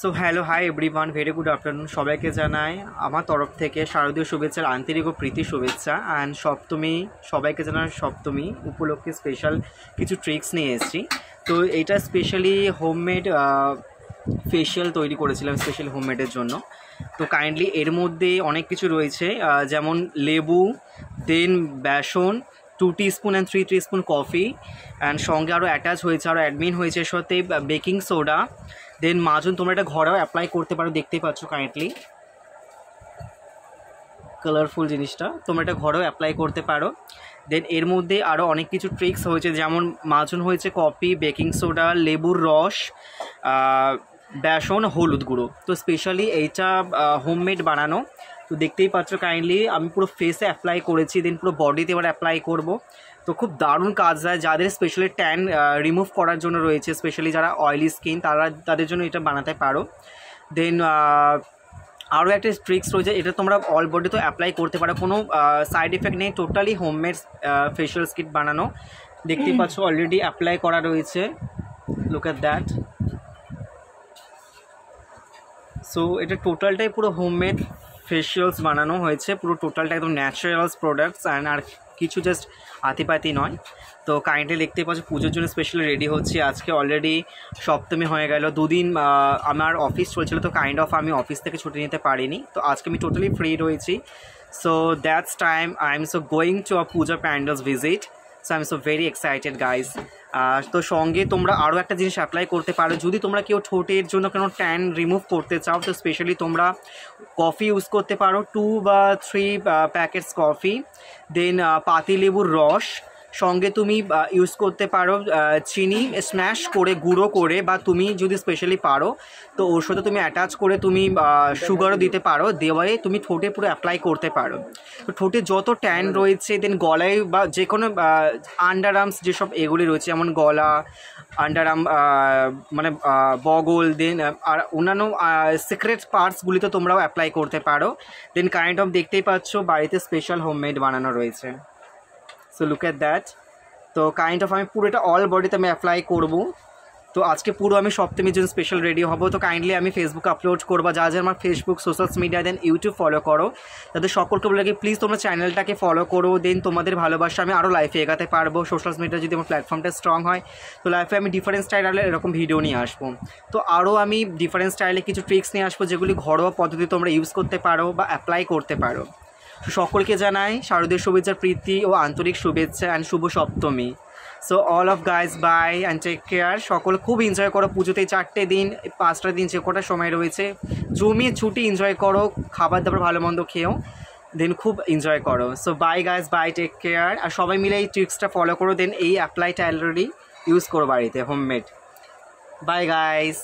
So hello hi everyone, very good afternoon. সবাইকে জানাই আমার তরফ থেকে শারদীয় শুভেচ্ছার আন্তরিক ও প্রীতি শুভেচ্ছা। অ্যান্ড সপ্তমী, সবাইকে জানাই সপ্তমী উপলক্ষে স্পেশাল কিছু ট্রিক্স নিয়ে এসেছি। তো এইটা স্পেশালি হোমমেড ফেশিয়াল তৈরি করেছিলাম স্পেশালি হোমমেডের জন্য। তো কাইন্ডলি এর মধ্যে অনেক কিছু রয়েছে, যেমন লেবু, দেন বেসন, 2 teaspoon and 3 teaspoon coffee, and সঙ্গে আরও অ্যাটাচ হয়েছে, আরও অ্যাডমিন হয়েছে এর সাথে বেকিং সোডা, দেন মাজুন। তোমরা এটা ঘরেও অ্যাপ্লাই করতে পারো, দেখতেই পাচ্ছ কাইন্ডলি কালারফুল জিনিসটা, তোমরা এটা ঘরেও অ্যাপ্লাই করতে পারো। দেন এর মধ্যে আরও অনেক কিছু ট্রিক্স হয়েছে, যেমন মাজুন হয়েছে কফি, বেকিং সোডা, লেবুর রস, বেসন, হলুদ গুঁড়ো। তো স্পেশালি এইটা হোমমেড বানানো। তো দেখতেই পাচ্ছ কাইন্ডলি আমি পুরো ফেসে অ্যাপ্লাই করেছি, দেন পুরো বডিতে এবার অ্যাপ্লাই করব। তো খুব দারুণ কাজ দেয় যাদের স্পেশালি ট্যান রিমুভ করার জন্য রয়েছে, স্পেশালি যারা অয়েলি স্কিন তাদের জন্য এটা বানাতে পারো। দেন আরও একটা ট্রিক্স রয়েছে, এটা তোমরা অল বডি তো অ্যাপ্লাই করতে পারো, কোনো সাইড এফেক্ট নেই, টোটালি হোমমেড ফেশিয়াল কিট বানানো। দেখতেই পাচ্ছ অলরেডি অ্যাপ্লাই করা রয়েছে, লুক অ্যাট দ্যাট। সো এটা টোটালটাই পুরো হোমমেড ফেশিয়ালস বানানো হয়েছে, পুরো টোটালটা একদম ন্যাচারালস প্রোডাক্টস, অ্যান্ড আর কিছু জাস্ট হাতিপাতি নয়। তো কাইন্ডলি দেখতে পাচ্ছ পুজোর জন্য স্পেশালি রেডি হচ্ছি। আজকে অলরেডি সপ্তমী হয়ে গেল, দুদিন আমার অফিস চলছিল, তো কাইন্ড অফ আমি অফিস থেকে ছুটি নিতে পারিনি। তো আজকে আমি টোটালি ফ্রি রয়েছি। So that's time I am so going to a puja pandals visit. So I am so very excited guys. তো সঙ্গে তোমরা আরও একটা জিনিস অ্যাপ্লাই করতে পারো, যদি তোমরা কেউ ঠোঁটের জন্য কোনো ট্যান রিমুভ করতে চাও, তো স্পেশালি তোমরা কফি ইউজ করতে পারো, 2 বা 3 প্যাকেটস কফি, দেন পাতিলেবুর রস, সঙ্গে তুমি ইউজ করতে পারো চিনি স্ম্যাশ করে গুঁড়ো করে, বা তুমি যদি স্পেশালি পারো তো ওর সাথে তুমি অ্যাটাচ করে তুমি সুগারও দিতে পারো, দেওয়ায় তুমি ঠোঁটে পুরো অ্যাপ্লাই করতে পারো। তো ঠোঁটে যত ট্যান রয়েছে, দেন গলায় বা যে কোনো আন্ডার আর্মস যেসব এগুলি রয়েছে, যেমন গলা, আন্ডার আর্ম, মানে বগল, দেন আর অন্যান্য সিক্রেট পার্টসগুলিতে তোমরাও অ্যাপ্লাই করতে পারো। দেন কাইন্ড অফ দেখতেই পাচ্ছ বাড়িতে স্পেশাল হোমমেড বানানো রয়েছে। So look at that. তো কাইন্ড অফ আমি পুরো এটা অল বডিতে আমি অ্যাপ্লাই করবো। তো আজকে পুরো আমি সপ্তমীর জন্য স্পেশাল রেডি হব। তো কাইন্ডলি আমি ফেসবুক আপলোড করবো, যা যা আমার ফেসবুক, সোশ্যাল মিডিয়া, দেন ইউটিউব ফলো করো, তাদের সকলকে বলে রাখি প্লিজ তোমরা চ্যানেলটাকে ফলো করো। দেন তোমাদের ভালোবাসা আমি আরও লাইফে এগাতে পারবো। সোশ্যাল মিডিয়া যদি আমার প্ল্যাটফর্মটা স্ট্রং হয়, তো লাইফে আমি ডিফারেন্ট স্টাইলে এরকম ভিডিও নিয়ে আসবো। তো আরও আমি ডিফারেন্ট স্টাইলে কিছু ট্রিক্স নিয়ে আসবো, যেগুলি ঘরোয়া পদ্ধতি তোমরা ইউজ করতে পারো বা অ্যাপ্লাই করতে পারো। সকলকে জানাই শারদীয় শুভেচ্ছার প্রীতি ও আন্তরিক শুভেচ্ছা অ্যান্ড শুভ সপ্তমী। So all of guys bye and take care. সকলে খুব এনজয় করো পুজোতে, 4টে দিন 5টা দিন যে কটা সময় রয়েছে জমিয়ে ছুটি এনজয় করো, খাবার দাবার ভালো মন্দ খেয়েও, দেন খুব এনজয় করো। So bye guys, bye, take care. আর সবাই মিলে এই ট্রিক্সটা ফলো করো, দেন এই অ্যাপ্লাইটা অলরেডি ইউজ করো বাড়িতে হোমমেড। By guys.